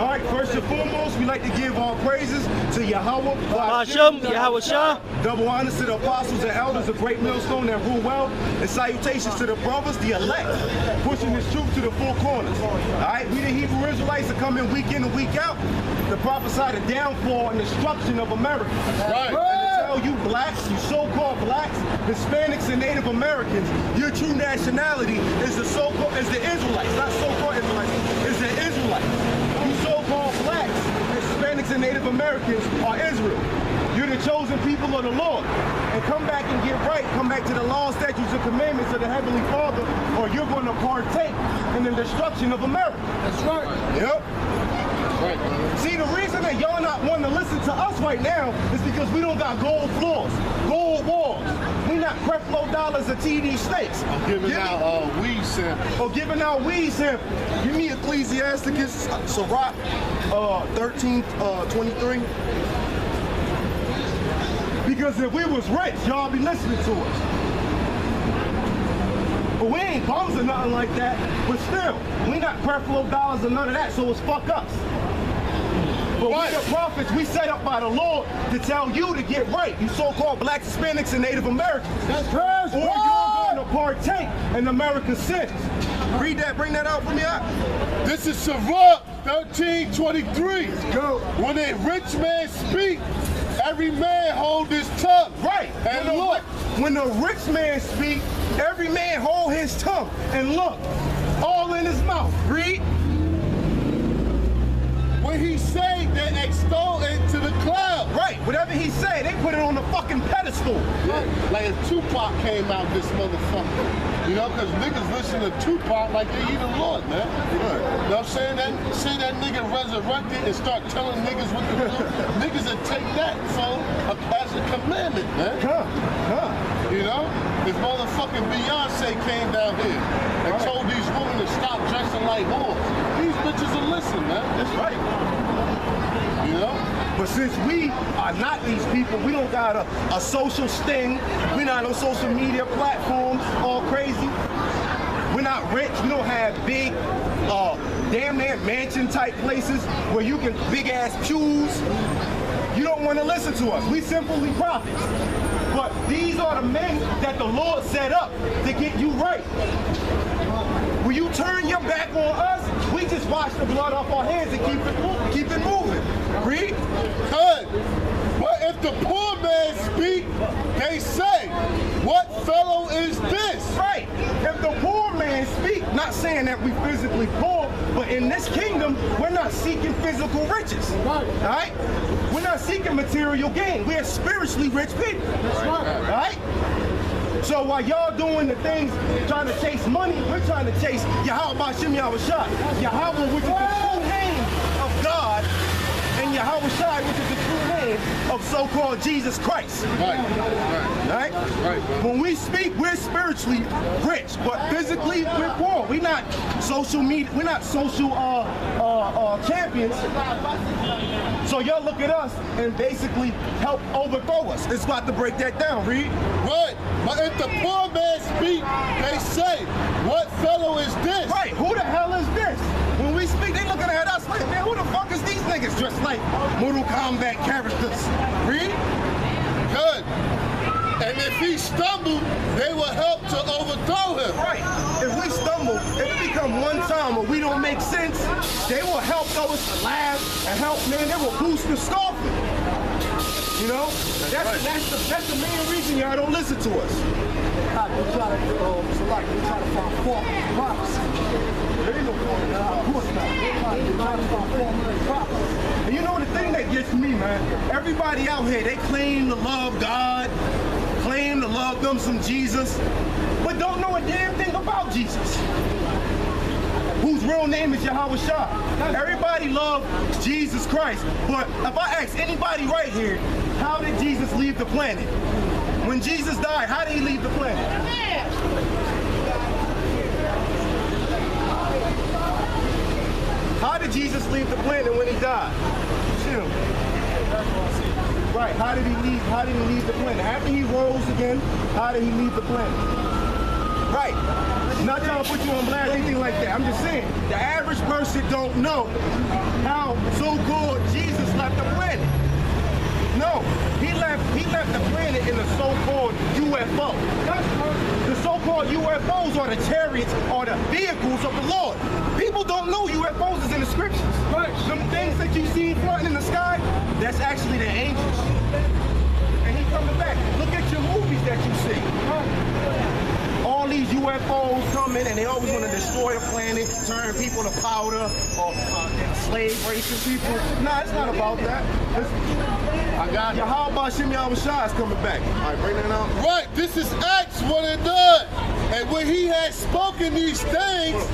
All right, first and foremost, we like to give our praises to Yahweh. Yahweh Shah. Double honors to the apostles and elders of Great Millstone that rule well, and salutations to the brothers, the elect, pushing this truth to the four corners. All right, we the Hebrew Israelites that come in and week out to prophesy the downfall and destruction of America. Right. And to tell you blacks, you so-called blacks, Hispanics, and Native Americans, your true nationality is the Israelites, not so-called Israelites, is the Israelites. You so-called blacks, Hispanics, and Native Americans are Israel. You're the chosen people of the Lord. And come back and get right. Come back to the law, statutes, and commandments of the Heavenly Father, or you're going to partake in the destruction of America. That's right. Yep. Right. See, the reason that y'all not wanting to listen to us right now is because we don't got gold floors, gold walls. We not Creflo dollars or TD snakes. I'm giving out weed samples. Or giving out weed samples. Give me Ecclesiasticus, Sirach 13:23. Because if we was rich, y'all be listening to us. But we ain't bums or nothing like that. But still, we not Creflo dollars or none of that, so it's fuck us. But we the prophets, we set up by the Lord to tell you to get right. You so-called blacks, Hispanics, and Native Americans. That's right. Or you're going to partake in America's sins. Read that, bring that out for me out. This is Sirach 13:23. Go. When a rich man speak, every man hold his tongue. Right. And look. When the rich man speak, every man hold his tongue. And look, all in his mouth. Read. When he say, they extol it to the cloud. Right. Whatever he say, they put it on the fucking pedestal. Yeah. Like if Tupac came out, this motherfucker. You know, because niggas listen to Tupac like they eat the Lord, man. Right. You know what I'm saying? Say that nigga resurrected and start telling niggas what to do. Niggas that take that as a commandment, man. You know? This motherfucking Beyonce came down here and told these women to stop dressing like whores. These bitches will listen, man. That's right. You know? But since we are not these people, we don't got a social sting. We're not on social media platforms all crazy. We're not rich. We don't have big, damn near mansion type places where you can big ass pews. You don't want to listen to us. We simply prophets. But these are the men that the Lord set up to get you right. When you turn your back on us, we just wash the blood off our hands and keep it moving. Read. Good. But if the poor man speak, they say, what fellow is this? Right. If the poor man speak, not saying that we physically poor, but in this kingdom, we're not seeking physical riches. Right. All right? We're not seeking material gain. We're spiritually rich people. That's right. All right? So while y'all doing the things, trying to chase money, we're trying to chase Yahweh Bashim Yahweh Shai. Yahweh, which is the true name of God, and Yahweh Shai, which is the true name of so-called Jesus Christ. Right. Right? Right. When we speak, we're spiritually rich, but physically we're poor. We're not social media. We're not social champions. So y'all look at us and basically help overthrow us. It's about to break that down. Read. Right. But if the poor man speak, they say, what fellow is this? Right. Who the hell is this? When we speak, they looking at us like, man, who the fuck is these niggas dressed like Mortal Kombat characters? Read. Good. And if he stumbled, they will help to overthrow him. Right. If we stumble, if it become one time or we don't make sense, they will help those to laugh and help, man, they will boost the scoffing. You know? That's the main reason y'all don't listen to us. We try to find fault in prophecy. There ain't no fault in that. Of course not. We try to find fault in prophecy. And you know the thing that gets me, man? Everybody out here, they claim to love God, claim to love them some Jesus, but don't know a damn thing about Jesus, whose real name is Yahweh Shai. Everybody loves Jesus Christ, but if I ask anybody right here, how did Jesus leave the planet? When Jesus died, how did he leave the planet? How did Jesus leave the planet when he died? Chill. Right, how did he leave the planet? After he rose again, how did he leave the planet? Right. I'm not trying to put you on blast, anything like that. I'm just saying, the average person don't know how so-called Jesus left the planet. No, he left the planet in the so-called UFO. The so-called UFOs are the chariots or the vehicles of the Lord. People don't know UFOs is in the scriptures. Right. Some things that you see floating in the sky, that's actually the angels. And he coming back. Look at your movies that you see. All these UFOs coming and they always want to destroy a planet, turn people to powder, or enslave racist people. Nah, it's not about that. I got it. How about Shimmy Shah is coming back? All right, bring that out. Right, this is Acts 1:9. And when he had spoken these things,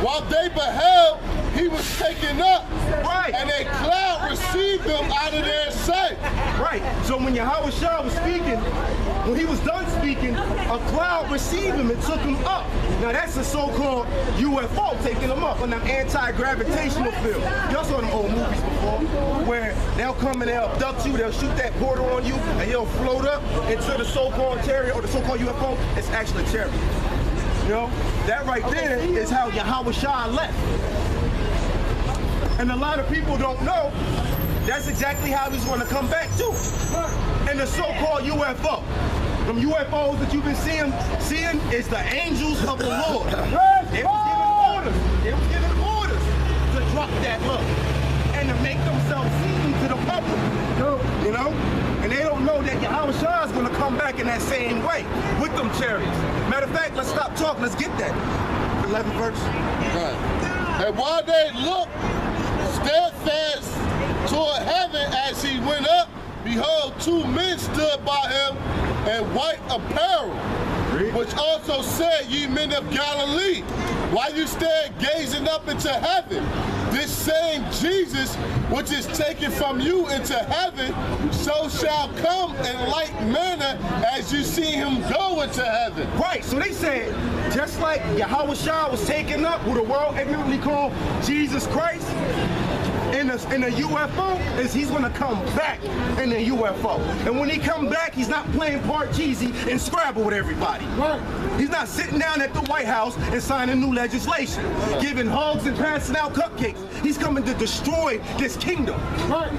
while they beheld, he was taken up. Right. And a cloud received them out of their sight. Right. So when Yahweh Shah was speaking, when he was done speaking, a cloud received him and took him up. Now that's a so-called UFO taking him up on an anti-gravitational field. Y'all saw them old movies before, where they'll come and they'll abduct you, they'll shoot that portal on you, and you'll float up into the so-called chariot or the so-called UFO. It's actually a chariot. You know, that right there is how Yahweh Shah left. And a lot of people don't know that's exactly how he's going to come back too. And the so-called UFO. Them UFOs that you've been seeing is the angels of the Lord. They was giving orders to drop that look and to make themselves seen to the public. You know? And they don't know that Yahweh Shah is going to come back in that same way with them chariots. Matter of fact, let's stop talking. Let's get that. 11th verse. Right. And while they looked steadfast toward heaven as he went up, behold, two men stood by him in white apparel, which also said, ye men of Galilee, why you stand gazing up into heaven? This same Jesus, which is taken from you into heaven, so shall come in like manner as you see him go into heaven. Right, so they said, just like Yahweh Shah was taken up, who the world ignorantly called Jesus Christ, in a UFO, is he's gonna come back in a UFO. And when he come back, he's not playing Parcheesi and Scrabble with everybody. Right. He's not sitting down at the White House and signing new legislation, giving hugs and passing out cupcakes. He's coming to destroy this kingdom. Right.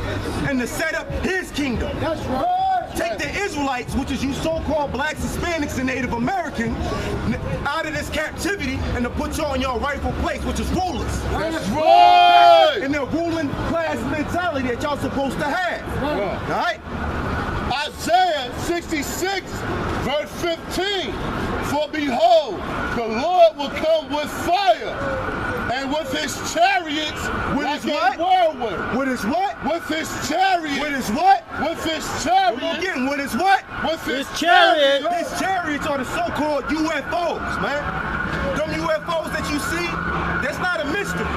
And to set up his kingdom. That's right. Take the Israelites, which is you so-called blacks, Hispanics, and Native Americans, out of this captivity and to put you on your rightful place, which is rulers. That's right. And the ruling class mentality that y'all supposed to have. Right. All right? Isaiah 66, verse 15. For behold, the Lord will come with fire, and with his chariots, with his what? Whirlwind. With his what? With his chariots. With his what? With his chariots. Again, with his what? With his chariot. His chariots are the so-called UFOs, man. Them UFOs that you see, that's not a mystery.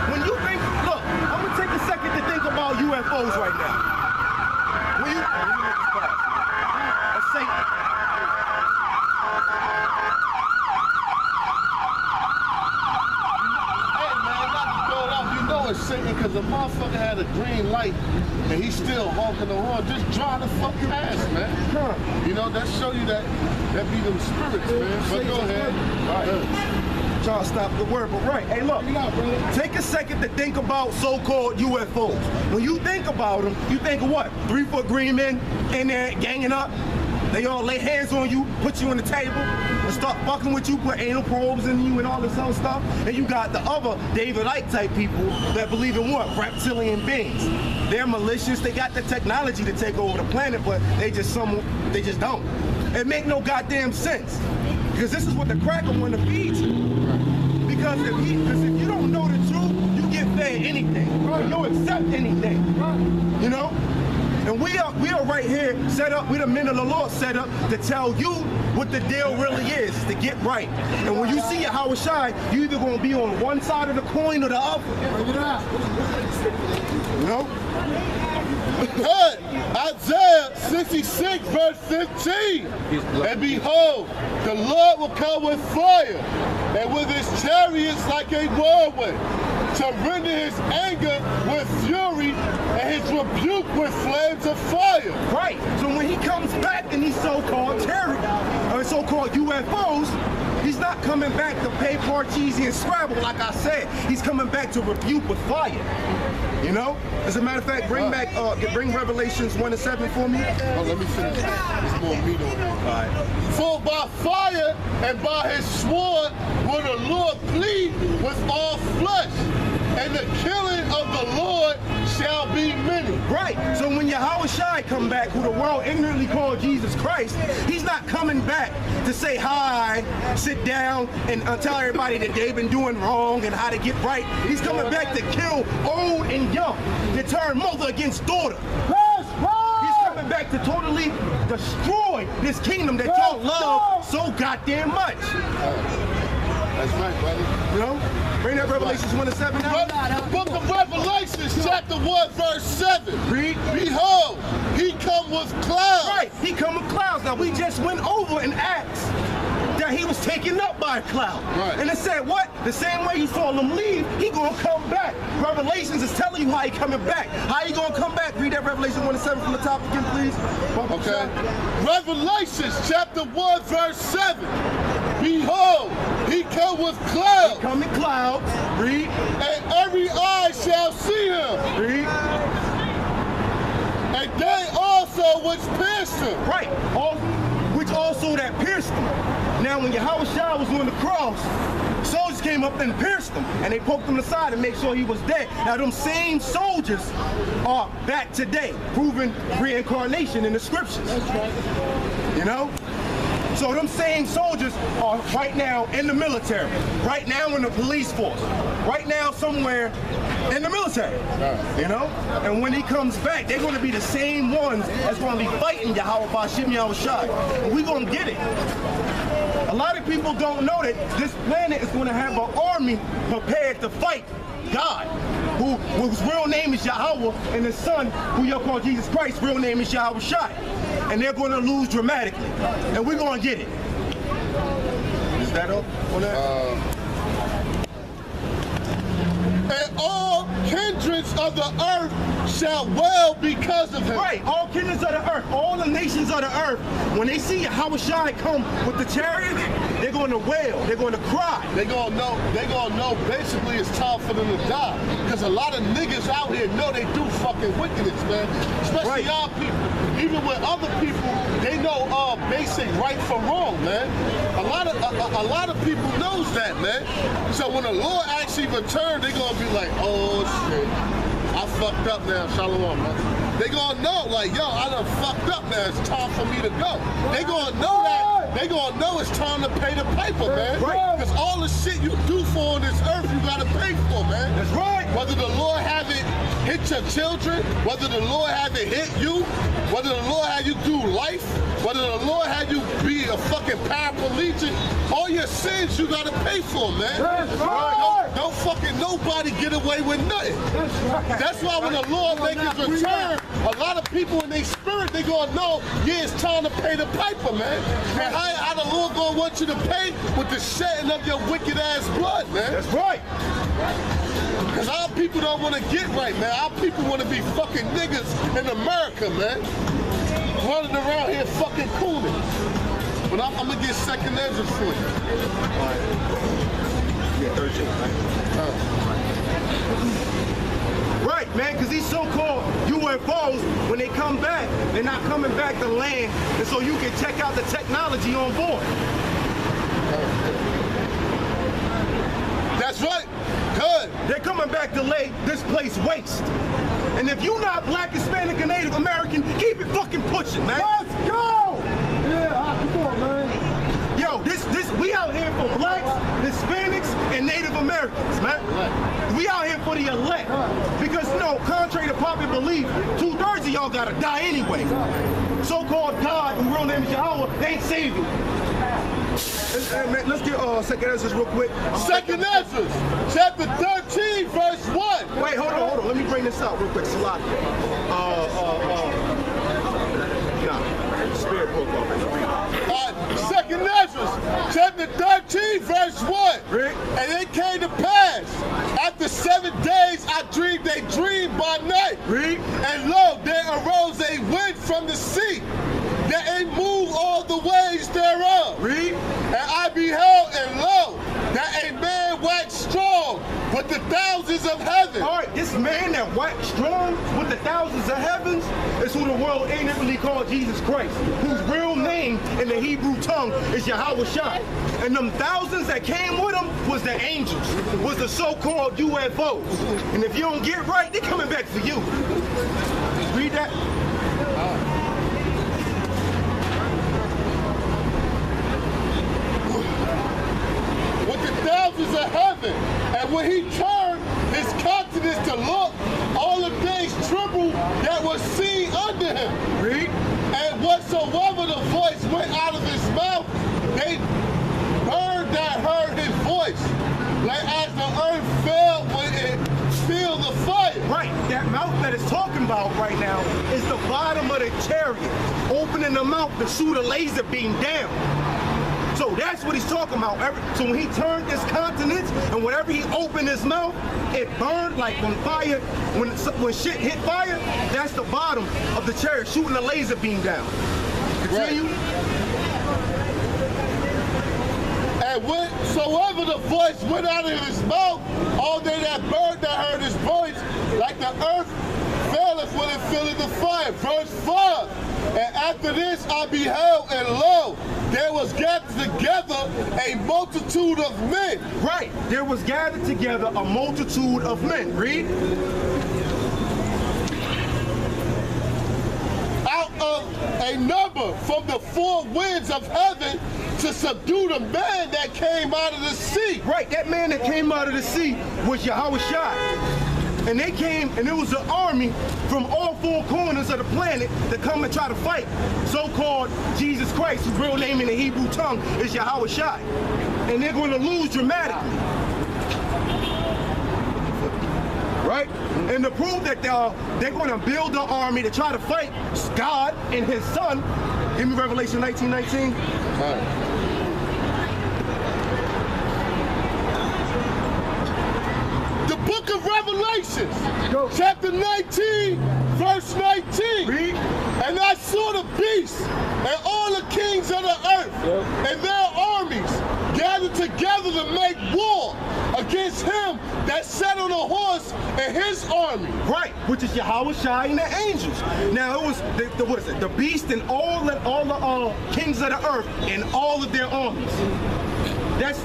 When you think, look, I'm gonna take a second to think about UFOs right now. When you, let's say, it's Satan because the motherfucker had a green light and he's still honking the horn. Just drive the fuck past, man. You know, that show you that be them spirits, man. But go ahead. All right. Y'all stop the word, but right. Hey, look, take a second to think about so-called UFOs. When you think about them, you think of what? 3-foot green men in there ganging up. They all lay hands on you, put you on the table, and start fucking with you, put anal probes in you and all this other stuff. And you got the other David Icke type people that believe in what? Reptilian beings. They're malicious, they got the technology to take over the planet, but they just don't. It make no goddamn sense. Because this is what the cracker want to feed you. Because if you don't know the truth, you get fed anything. You'll accept anything. You know? And we are right here set up, we the men of the Lord set up to tell you what the deal really is, to get right. And when you see Yahweh Shai, you either gonna be on one side of the coin or the other. You know? Good. Isaiah 66, verse 15. And behold, the Lord will come with fire, and with his chariots like a whirlwind. to render his anger with fury and his rebuke with flames of fire. Right. So when he comes back in these so-called terrorists, or so-called UFOs, he's not coming back to pay Parcheesi and Scrabble, like I said. He's coming back to rebuke with fire. You know? As a matter of fact, bring Revelations 1:7 for me. Oh, let me finish. There's more meat on it. All right. For by fire and by his sword will the Lord plead with all flesh, and the killing of the Lord shall be many. Right. So when Yahweh Shai come back, who the world ignorantly called Jesus Christ, he's not coming back to say hi, sit down, and tell everybody that they've been doing wrong and how to get right. He's coming back to kill old and young, to turn mother against daughter. He's coming back to totally destroy this kingdom that y'all love so goddamn much. That's right, brother. You know? Bring that Revelations 1:7 now. Book of Revelations, chapter 1, verse 7. Read. Behold, he come with clouds. Right, he come with clouds. Now we just went over in Acts that he was taken up by a cloud. Right. And it said what? The same way you saw him leave, he gonna come back. Revelations is telling you how he coming back. How he gonna come back? Read that Revelation 1:7 from the top again, please. Okay. Revelations, chapter 1, verse 7. Behold, he come with clouds. Come in clouds. Read. And every eye shall see him. Read. And they also which pierced him. Right. Which also that pierced him. Now when Yahweh Shai was on the cross, soldiers came up and pierced him, and they poked him aside to make sure he was dead. Now them same soldiers are back today, proving reincarnation in the scriptures. That's right. You know? So them same soldiers are right now in the military, right now in the police force, right now somewhere in the military, you know? And when he comes back, they're gonna be the same ones that's gonna be fighting Yahweh Bashim Yahweh Shai. And we're gonna get it. A lot of people don't know that this planet is gonna have an army prepared to fight God, whose real name is Yahweh, and his son, who y'all call Jesus Christ, real name is Yahweh Shai. And they're going to lose dramatically. And we're going to get it. Is that up on that? And all kindreds of the earth shall wail because of him. Right, all kindreds of the earth, all the nations of the earth, when they see Yahweh Shai come with the chariots, they're going to wail, they're going to cry. They're going to know basically it's time for them to die. Because a lot of niggas out here know they do fucking wickedness, man. Especially y'all people. Even with other people, they know basic right from wrong, man. A lot of people knows that, man. So when the Lord actually returns, they're going to be like, oh shit, I fucked up now, shalom, man. They gonna know, like, yo, I done fucked up now, it's time for me to go. They gonna know that, they gonna know it's time to pay the piper, man. Right. Because all the shit you do for on this earth, you gotta pay for, man. That's right. Whether the Lord have it hit your children, whether the Lord have it hit you, whether the Lord had you do life, whether the Lord had you be a fucking paraplegic, all your sins you gotta pay for, man. That's right. Don't fucking nobody get away with nothing. That's why when the Lord makes his return, a lot of people in their spirit, they gonna know, yeah, it's time to pay the piper, man. And how the Lord gonna want you to pay? With the shedding of your wicked ass blood, man. That's right. Because our people don't want to get right, man. Our people want to be fucking niggas in America, man. Running around here fucking cooling. But I'm gonna get second edges for you. All right. Yeah, 13, right? Right, man, because these so-called UFOs, when they come back, they're not coming back to land, and so you can check out the technology on board. That's right. Good. They're coming back to lay this place waste. And if you're not black, Hispanic, or Native American, keep it fucking pushing, man. Let's go! Yeah, come on, man. Yo, we out here for blacks, Hispanics, and Native Americans, man. We out here for the elect. Because, you know, contrary to popular belief, 2/3 of y'all gotta die anyway. So-called God, who real name is Yahweh, they ain't saving you. Hey, man, let's get Second Ezra real quick. Second Ezra, chapter 13, verse 1. Wait, hold on. Let me bring this out real quick. Salaki. Spirit broke off. Second Ezra, chapter 13, verse 1. Rick? And it came to pass after 7 I dreamed a dream by night. Read. And lo, there arose a wind from the sea, that it moved all the waves thereof. Read. And I beheld, and lo, that a man waxed strong with the thousands of heaven. All right, this man that waxed strong with the thousands of heavens is who the world ignorantly called Jesus Christ, whose real name in the Hebrew tongue is Yahweh Shai. And them thousands that came with him was the angels, was the so-called UFOs. And if you don't get right, they're coming back for you. Read that. With the thousands of heaven. And when he turned his countenance to look, all the things trembled that was seen under him. Read. And whatsoever the voice went out of his mouth, they heard that heard his voice. Like as the earth fell when it filled the fire. Right, that mouth that it's talking about right now is the bottom of the chariot, opening the mouth to shoot a laser beam down. So that's what he's talking about. So when he turned his countenance and whenever he opened his mouth, it burned like when fire, when shit hit fire, that's the bottom of the chariot, shooting a laser beam down. Continue. And whensoever the voice went out of his mouth, all they that bird that heard his voice, like the earth faileth when it filleth the fire. Verse 5. And after this I beheld, and lo, there was gathered together a multitude of men. Right, there was gathered together a multitude of men. Read. Out of a number from the four winds of heaven to subdue the man that came out of the sea. Right, that man that came out of the sea was Yahweh Shai. And they came, and it was an army from all four corners of the planet to come and try to fight so-called Jesus Christ, whose real name in the Hebrew tongue is Yahweh Shai. And they're going to lose dramatically. Right? And to prove that they're going to build an army to try to fight God and his son, give me Revelation 19:19. All right. The book of Revelations, chapter 19, verse 19. Read. And I saw the beast and all the kings of the earth and their armies gathered together to make war against him that sat on a horse and his army. Right, which is Yahweh Shai and the angels. Now it was what is it? The beast and all the kings of the earth and all of their armies. That's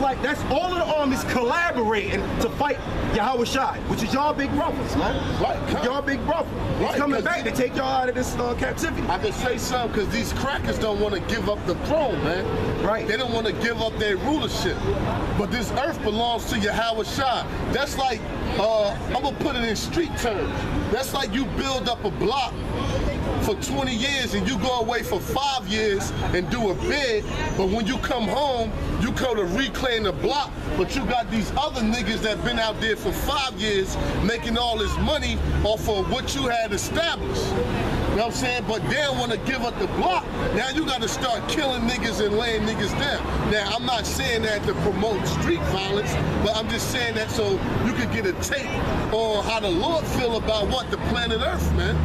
all of the armies collaborating to fight Yahweh Shai, which is y'all big brothers, man. Right, y'all big brother. He's Right, coming back to take y'all out of this captivity. I can say something because these crackers don't want to give up the throne, man. Right. They don't want to give up their rulership. But this earth belongs to Yahweh Shai. That's like, I'm going to put it in street terms. That's like you build up a block for 20 years and you go away for 5 years and do a bid, but when you come home, you go to reclaim the block, but you got these other niggas that been out there for 5 years making all this money off of what you had established. You know what I'm saying? But they don't want to give up the block. Now you got to start killing niggas and laying niggas down. Now, I'm not saying that to promote street violence, but I'm just saying that so you can get a take on how the Lord feel about what? The planet Earth, man.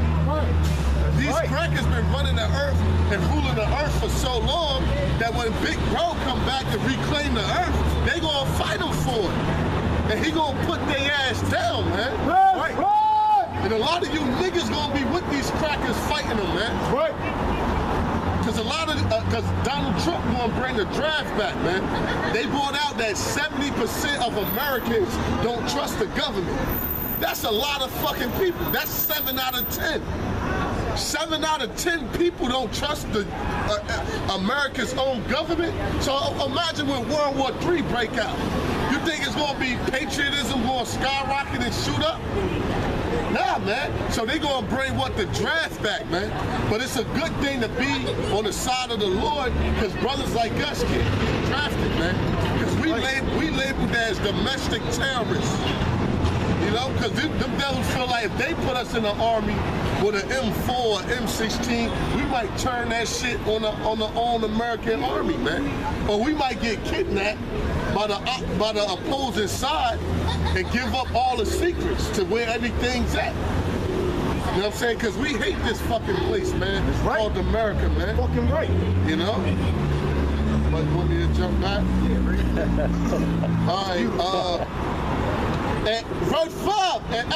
These crackers been running the earth and ruling the earth for so long that when Big Bro come back to reclaim the earth, they gonna fight him for it. And he gonna put their ass down, man. Right. And a lot of you niggas gonna be with these crackers fighting them, man. Right. Cause cause Donald Trump gonna bring the draft back, man. They brought out that 70% of Americans don't trust the government. That's a lot of fucking people. That's 7 out of 10. 7 out of 10 people don't trust the America's own government. So imagine when World War III break out. You think it's gonna be patriotism gonna skyrocket and shoot up? Nah, man. So they gonna bring the draft back, man. But it's a good thing to be on the side of the Lord, because brothers like us can't get drafted, man. Because we labeled as domestic terrorists. You know, because them devils feel like if they put us in the army with an M4 or M16, we might turn that shit on the American army, man. Or we might get kidnapped by the opposing side and give up all the secrets to where everything's at. You know what I'm saying? Because we hate this fucking place, man. It's right. called America, man. Fucking right. You know? But you want me to jump back? All right. At verse 5, and